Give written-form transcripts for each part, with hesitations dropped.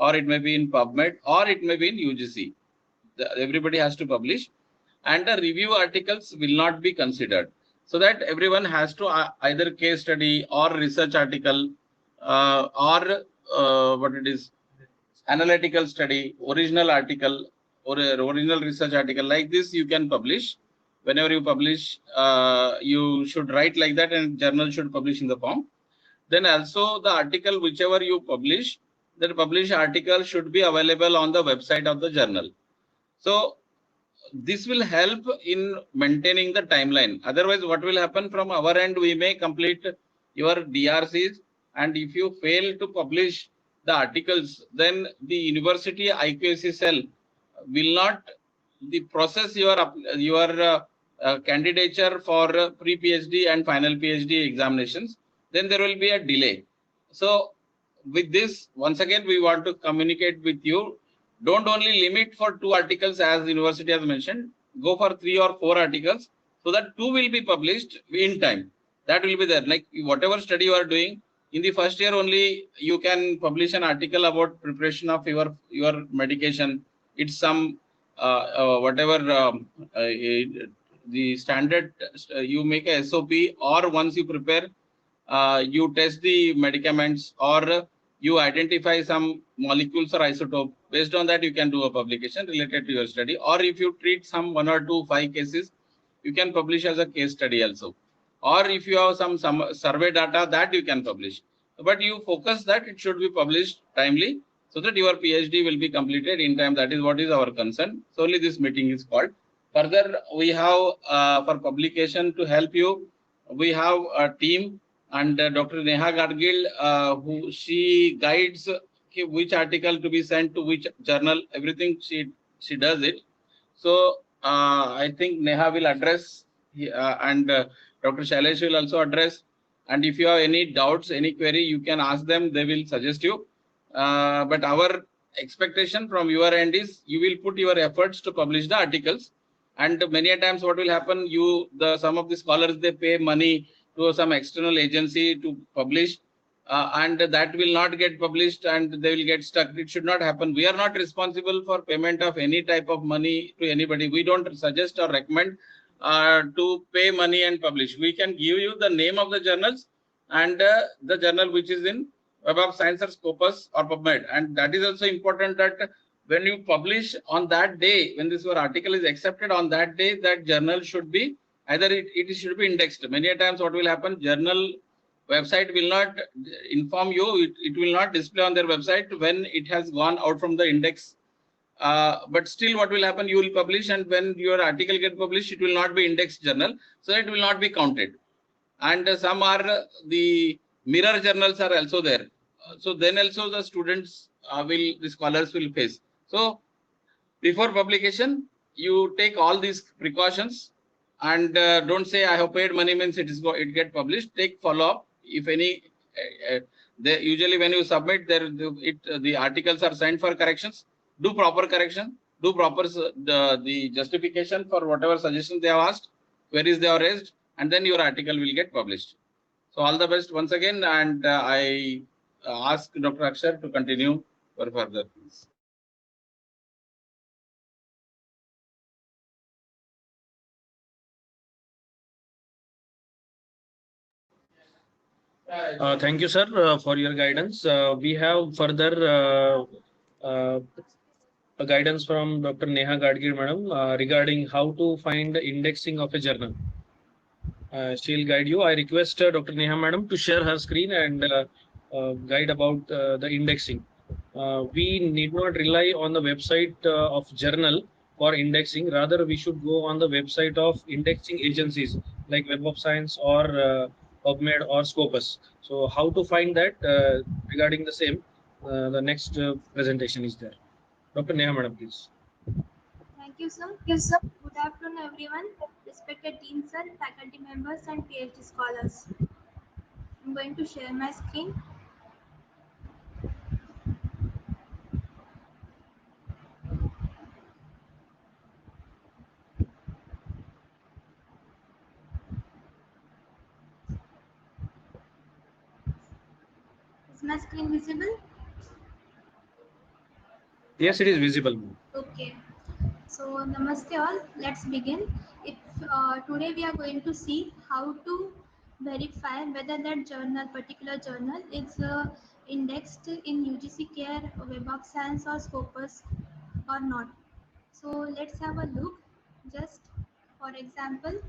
or it may be in PubMed, or it may be in UGC. Everybody has to publish, and the review articles will not be considered. So that everyone has to either case study or research article or what it is, analytical study, original article, or original research article like this you can publish. Whenever you publish, you should write like that, and journal should publish in the form. Then also the article whichever you publish, that published article should be available on the website of the journal. So this will help in maintaining the timeline. Otherwise, what will happen from our end, we may complete your DRCs, and if you fail to publish the articles, then the university IQAC cell will not the process your candidature for pre-PhD and final PhD examinations. Then there will be a delay. So with this, once again, we want to communicate with you. Don't only limit for 2 articles as the university has mentioned. Go for 3 or 4 articles, so that 2 will be published in time. That will be there. Like whatever study you are doing, in the first year only you can publish an article about preparation of your medication. It's some whatever the standard, you make a SOP, or once you prepare, you test the medicaments, or you identify some molecules or isotope. Based on that, you can do a publication related to your study. Or if you treat some 1 or 2, 5 cases, you can publish as a case study also. Or if you have some survey data, that you can publish. But you focus that it should be published timely, so that your PhD will be completed in time. That is what is our concern. So only this meeting is called. Further, we have for publication to help you, we have a team, and Dr. Neha Gadgil, who she guides which article to be sent to which journal, everything she does it. So I think Neha will address, and Dr. Shailesh will also address. And if you have any doubts, any query, you can ask them. They will suggest you. But our expectation from your end is you will put your efforts to publish the articles. And many a times, what will happen? Some of the scholars, they pay money to some external agency to publish, and that will not get published, and they will get stuck. It should not happen. We are not responsible for payment of any type of money to anybody. We don't suggest or recommend to pay money and publish. We can give you the name of the journals, and the journal which is in Web of Science or Scopus or PubMed. And that is also important, that when you publish on that day, when this your article is accepted on that day, that journal should be either it should be indexed. Many a times what will happen, journal website will not inform you, it will not display on their website when it has gone out from the index. But still what will happen, you will publish, and when your article get published, it will not be indexed journal, so it will not be counted. And some are the mirror journals are also there. So then also the students the scholars will face. So before publication, you take all these precautions, and don't say I have paid money means it get published. Take follow up. If any, usually when you submit, the articles are sent for corrections. Do proper correction. Do proper the justification for whatever suggestions they have asked, queries they have raised, and then your article will get published. So all the best once again, and I ask Dr. Akshar to continue for further, please. Thank you, sir, for your guidance. We have further uh, a guidance from Dr. Neha Gadgil, madam, regarding how to find the indexing of a journal. She'll guide you. I request Dr. Neha, madam, to share her screen and guide about the indexing. We need not rely on the website of journal for indexing. Rather, we should go on the website of indexing agencies like Web of Science or PubMed or Scopus. So, how to find that regarding the same? The next presentation is there. Dr. Neha, madam, please. Thank you, sir. Good afternoon, everyone, respected team, sir, faculty members, and PhD scholars. I'm going to share my screen. Is my screen visible? Yes, it is visible. Okay. So namaste all. Let's begin. If Today we are going to see how to verify whether that particular journal, is indexed in UGC Care, Web of Science, or Scopus or not. So let's have a look. Just for example,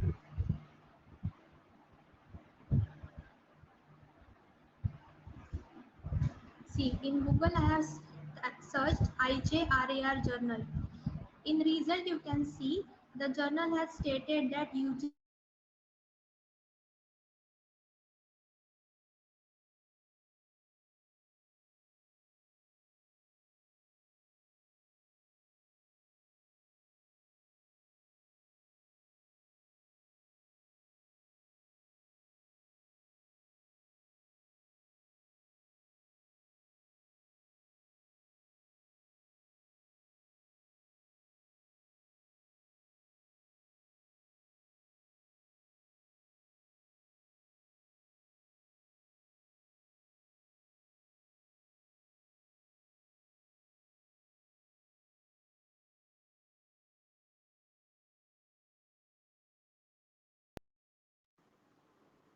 see in Google I have searched IJRAR journal. In result, you can see the journal has stated that UGC Care Web of Science indexed the journal in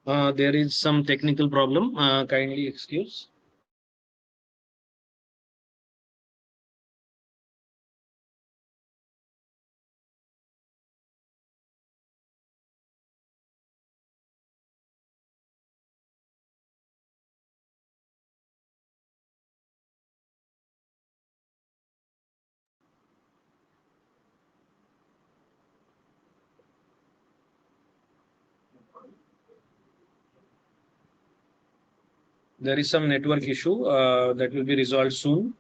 There is some technical problem. Kindly excuse. There is some network issue that will be resolved soon.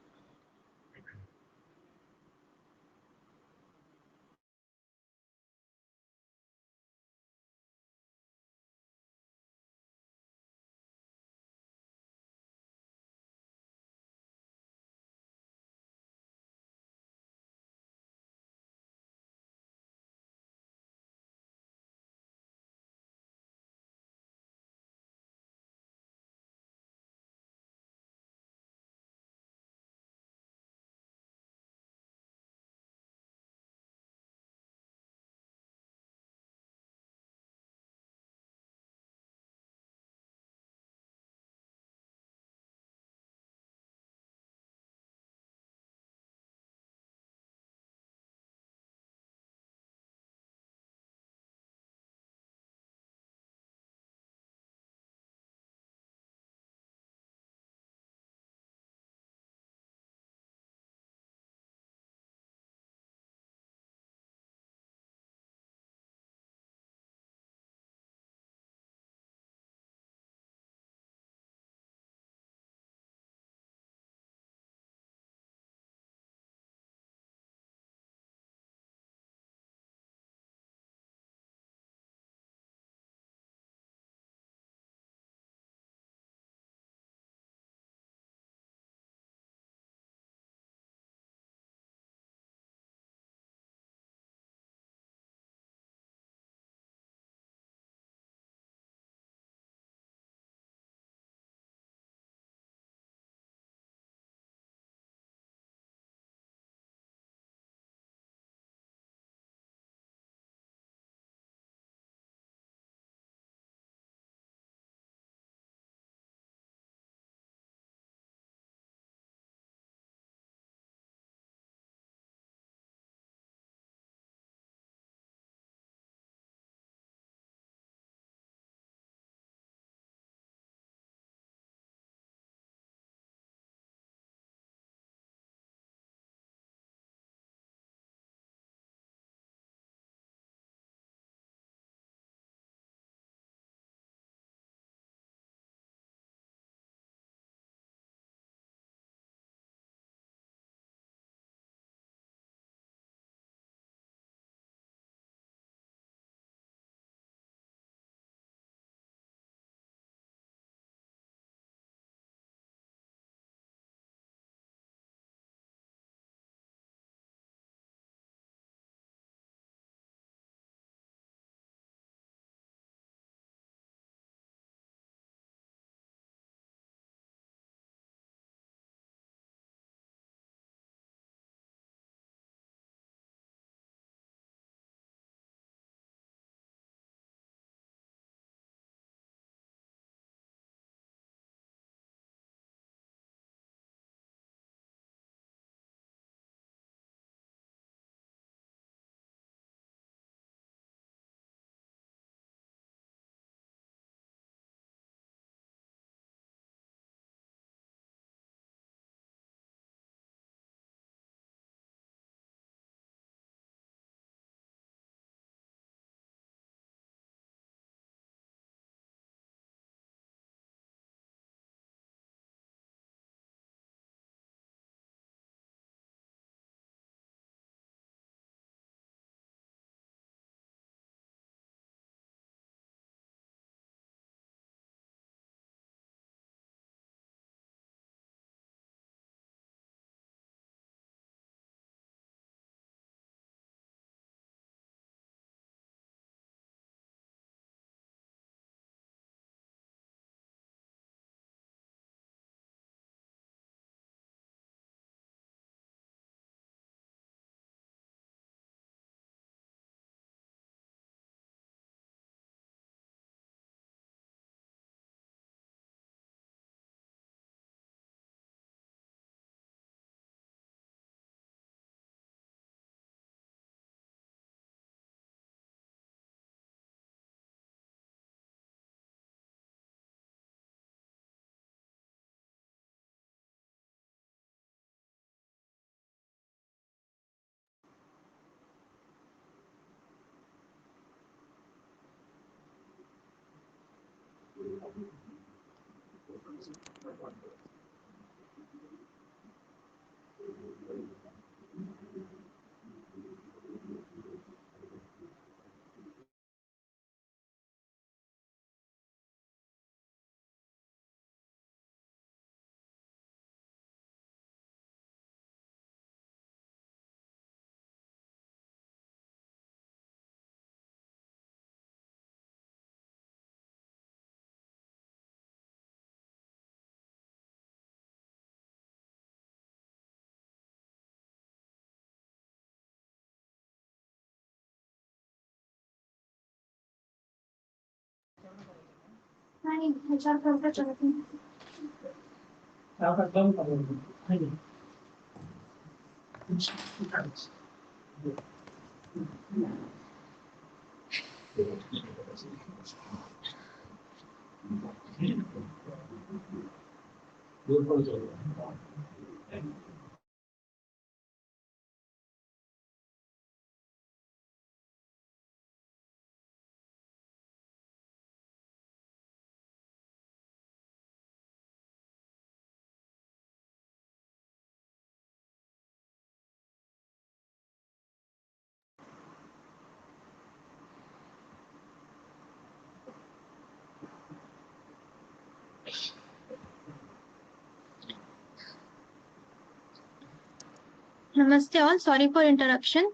Namaste all. Sorry for interruption.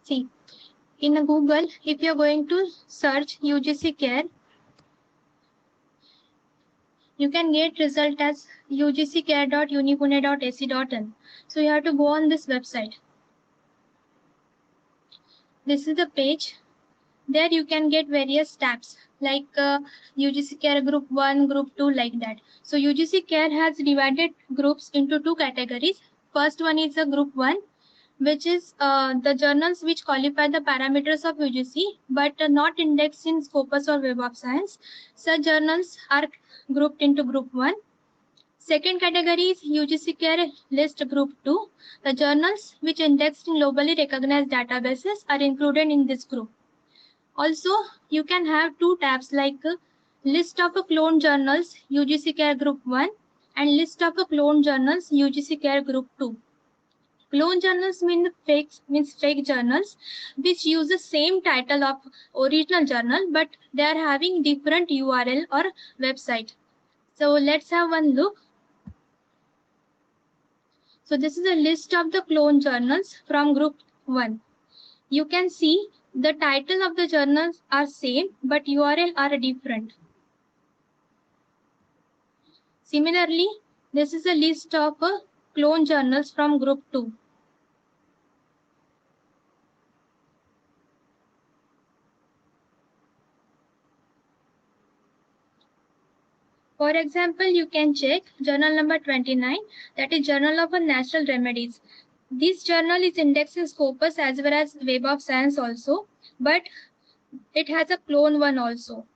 See, in a Google, if you're going to search UGC care, you can get result as ugccare.unipune.ac.in. So you have to go on this website. This is the page. There you can get various tabs like UGC care group 1, group 2, like that. So UGC care has divided groups into two categories. First one is the group 1, which is the journals which qualify the parameters of UGC but are not indexed in Scopus or Web of Science. Such journals are grouped into group 1. Second category is UGC care list group 2. The journals which indexed in globally recognized databases are included in this group. Also, you can have two tabs like list of clone journals UGC care group 1 and list of clone journals UGC care group 2. Clone journals means fake journals which use the same title of original journal but they are having different URL or website. So let's have one look. So this is a list of the clone journals from group 1. You can see the title of the journals are same but URL are different. Similarly, this is a list of clone journals from group 2. For example, you can check journal number 29, that is Journal of Natural Remedies. This journal is indexed in Scopus as well as Web of Science also, but it has a clone one also.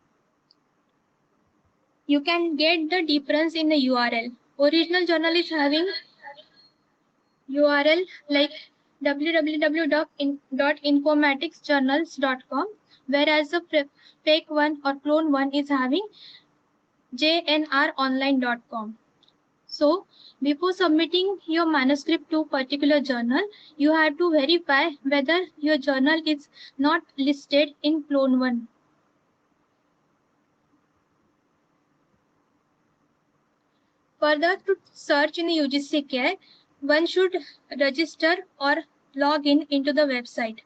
You can get the difference in the URL. Original journal is having URL like www.informaticsjournals.com, whereas the fake one or clone one is having jnronline.com. So before submitting your manuscript to particular journal, you have to verify whether your journal is not listed in clone 1. Further, to search in the UGC care, one should register or log in into the website.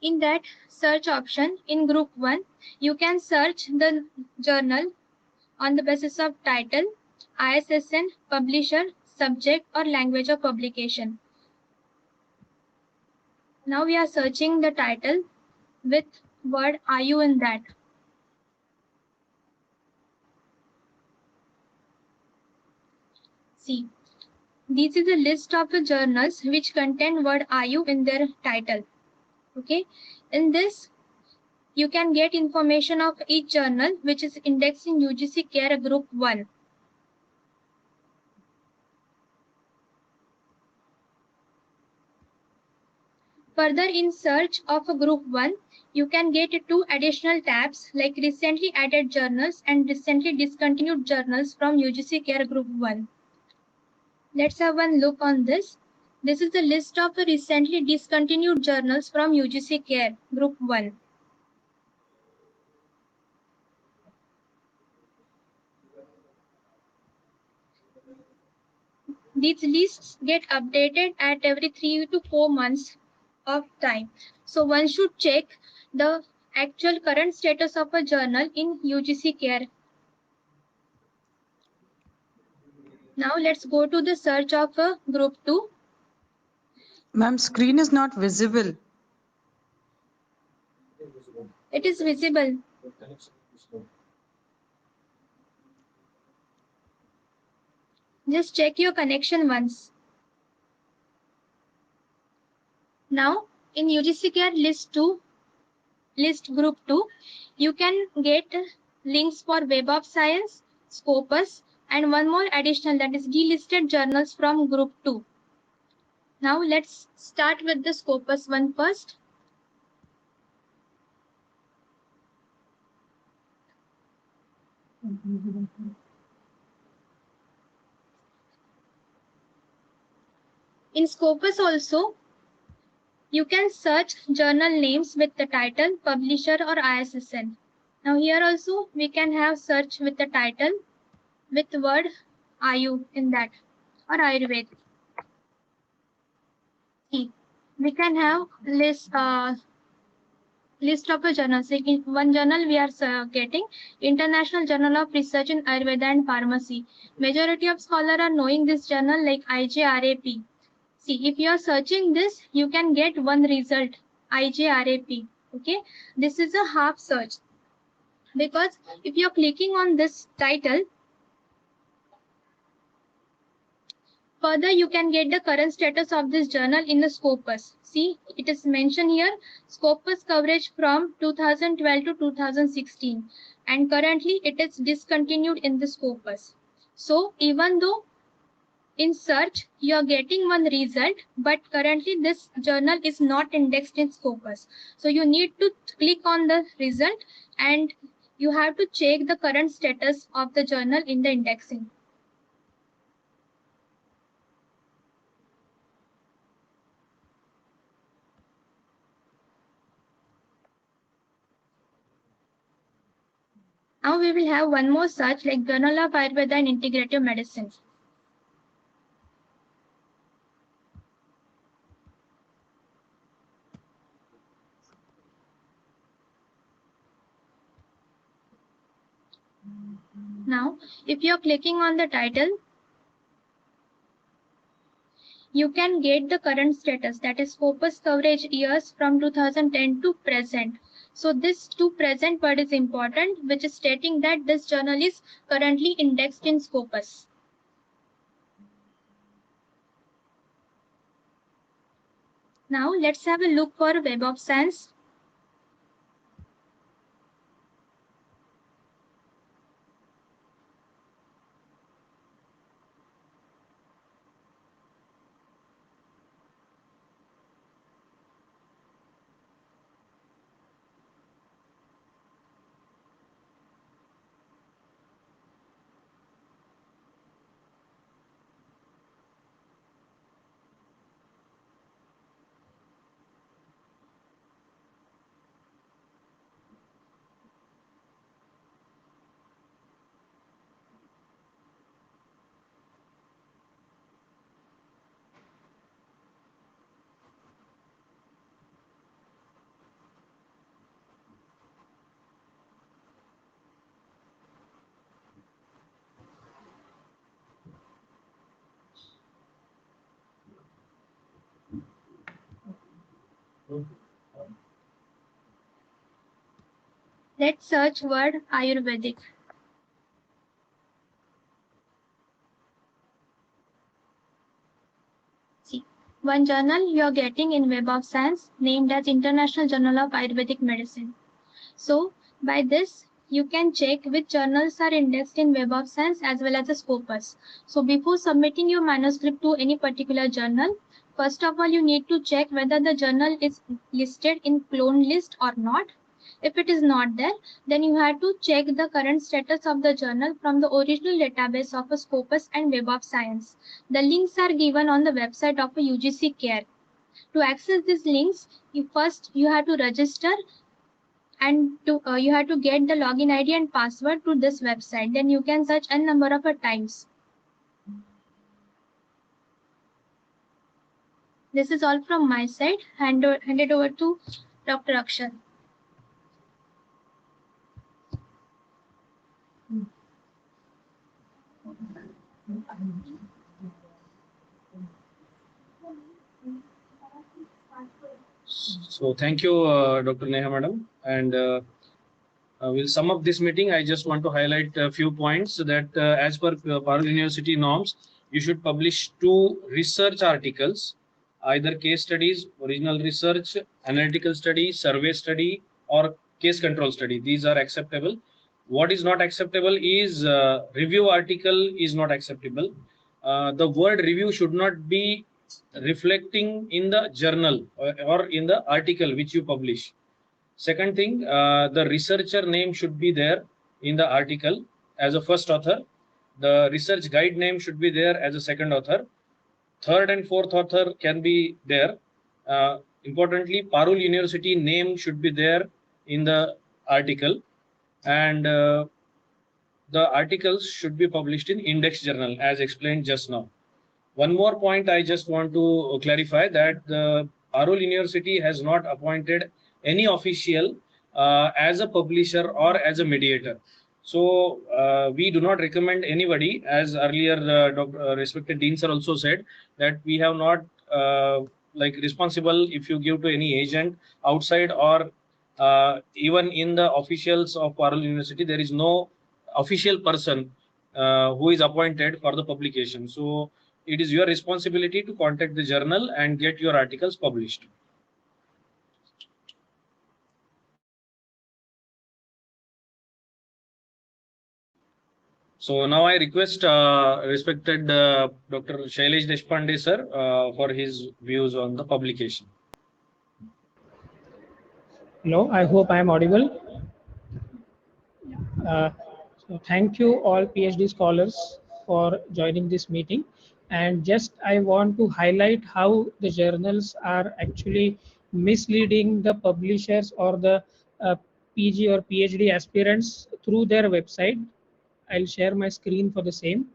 In that search option in group 1, you can search the journal on the basis of title, ISSN, publisher, subject or language of publication. Now we are searching the title with word are you in that. See, this is a list of the journals which contain word are you in their title. Okay, in this you can get information of each journal which is indexed in UGC Care Group 1. Further, in search of a Group 1, you can get two additional tabs like recently added journals and recently discontinued journals from UGC Care Group 1. Let's have one look on this. This is the list of the recently discontinued journals from UGC Care Group 1. These lists get updated at every 3 to 4 months of time. So one should check the actual current status of a journal in UGC Care. Now let's go to the search of a Group 2. Ma'am, screen is not visible. It is visible. Just check your connection once. Now in UGC Care list Group 2, you can get links for Web of Science, Scopus, and one more additional, that is delisted journals from Group 2. Now let's start with the Scopus one first. In Scopus also, you can search journal names with the title, publisher, or ISSN. Now here also we can have search with the title with word Ayu in that, or Ayurved. See, we can have list of the journals. Like in one journal we are getting International Journal of Research in Ayurveda and Pharmacy. Majority of scholars are knowing this journal like IJRAP. See, if you are searching this, you can get one result, IJRAP. Okay, this is a half search because if you are clicking on this title, further you can get the current status of this journal in the Scopus. See, it is mentioned here, Scopus coverage from 2012 to 2016, and currently it is discontinued in the Scopus. So even though in search you are getting one result, but currently this journal is not indexed in Scopus. So you need to click on the result and you have to check the current status of the journal in the indexing. Now we will have one more search like Journal of Ayurveda and Integrative Medicine. Now, if you are clicking on the title, you can get the current status, that is Scopus coverage years from 2010 to present. So this to present word is important, which is stating that this journal is currently indexed in Scopus. Now let's have a look for Web of Science. Let's search word Ayurvedic. See, one journal you are getting in Web of Science named as International Journal of Ayurvedic Medicine. So by this, you can check which journals are indexed in Web of Science as well as the Scopus. So before submitting your manuscript to any particular journal, first of all, you need to check whether the journal is listed in clone list or not. If it is not there, then you have to check the current status of the journal from the original database of a Scopus and Web of Science. The links are given on the website of a UGC CARE. To access these links, you have to register and you have to get the login ID and password to this website. Then you can search n number of times. This is all from my side. Hand it over to Dr. Akshar. So thank you, Dr. Neha madam, and we'll sum up this meeting. I just want to highlight a few points that as per Parul University norms, you should publish 2 research articles, either case studies, original research, analytical study, survey study, or case control study. These are acceptable. What is not acceptable is review article is not acceptable. The word review should not be reflecting in the journal or in the article which you publish. Second thing, the researcher name should be there in the article as a first author. The research guide name should be there as a second author. Third and fourth author can be there. Importantly, Parul University name should be there in the article, and the articles should be published in index journal as explained just now. One more point I just want to clarify, that the Parul University has not appointed any official as a publisher or as a mediator. So we do not recommend anybody, as earlier respected Dean sir also said, that we have not like responsible if you give to any agent outside or even in the officials of Parul University, there is no official person who is appointed for the publication. So it is your responsibility to contact the journal and get your articles published. So now I request respected Dr. Shailesh Deshpande sir for his views on the publication. Hello, I hope I am audible. Uh, so thank you all PhD scholars for joining this meeting. And just I want to highlight how the journals are actually misleading the publishers or the PG or PhD aspirants through their website. I'll share my screen for the same.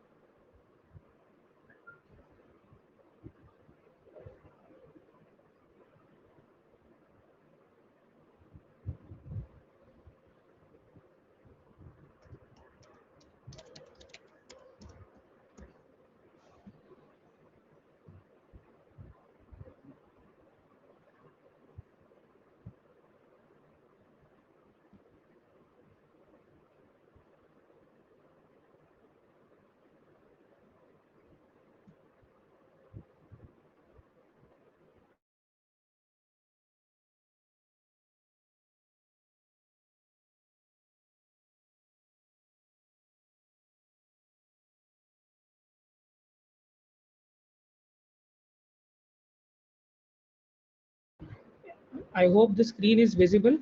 I hope the screen is visible.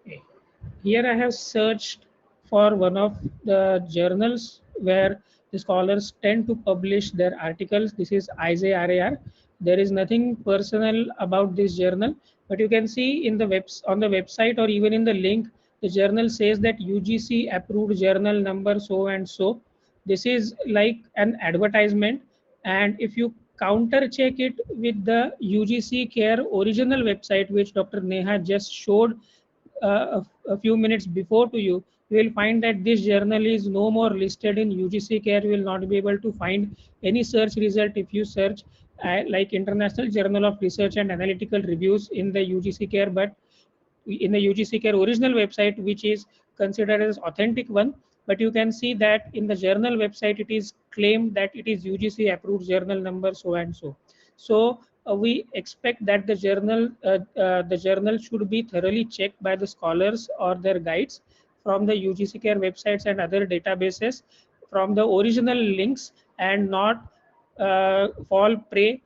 Okay. Here I have searched for one of the journals where the scholars tend to publish their articles. This is IJRAR. There is nothing personal about this journal, but you can see in the on the website or even in the link, the journal says that UGC approved journal number so and so. This is like an advertisement, and if you counter check it with the UGC CARE original website, which Dr. Neha just showed a few minutes before to you, you will find that this journal is no more listed in UGC CARE. You will not be able to find any search result if you search like International Journal of Research and Analytical Reviews in the UGC Care, but in the UGC Care original website, which is considered as authentic one. But you can see that in the journal website, it is claimed that it is UGC approved journal number so and so. So we expect that the journal should be thoroughly checked by the scholars or their guides from the UGC Care websites and other databases from the original links, and not fall prey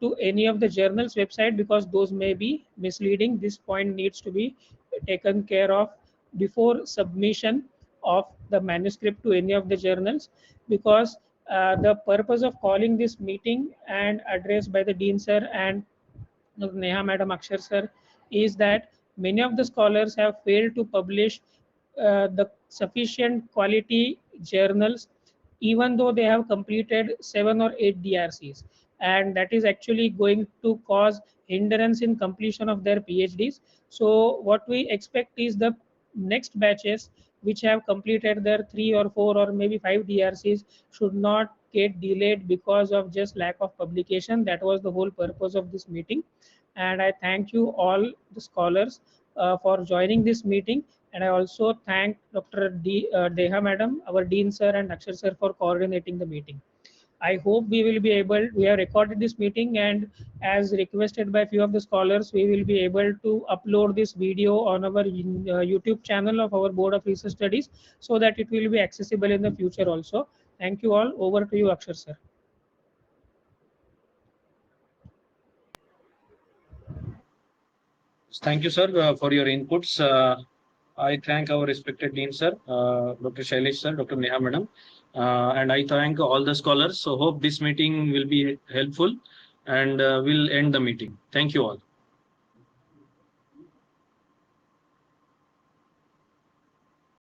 to any of the journals website, because those may be misleading. This point needs to be taken care of before submission of the manuscript to any of the journals, because the purpose of calling this meeting and addressed by the Dean sir and Neha Madam, Akshar sir, is that many of the scholars have failed to publish the sufficient quality journals, even though they have completed 7 or 8 DRCs, and that is actually going to cause hindrance in completion of their PhDs. So what we expect is the next batches which have completed their 3 or 4 or maybe 5 DRCs should not get delayed because of just lack of publication. That was the whole purpose of this meeting, and I thank you all the scholars for joining this meeting. And I also thank Dr. Deha Madam, our Dean Sir, and Akshar Sir for coordinating the meeting. I hope we will be able, we have recorded this meeting, and as requested by a few of the scholars, we will be able to upload this video on our YouTube channel of our Board of Research Studies, so that it will be accessible in the future also. Thank you all. Over to you, Akshar Sir. Thank you, sir, for your inputs. I thank our respected Dean, sir, Dr. Shailesh, sir, Dr. Neha, madam, and I thank all the scholars. So, hope this meeting will be helpful, and we'll end the meeting. Thank you all.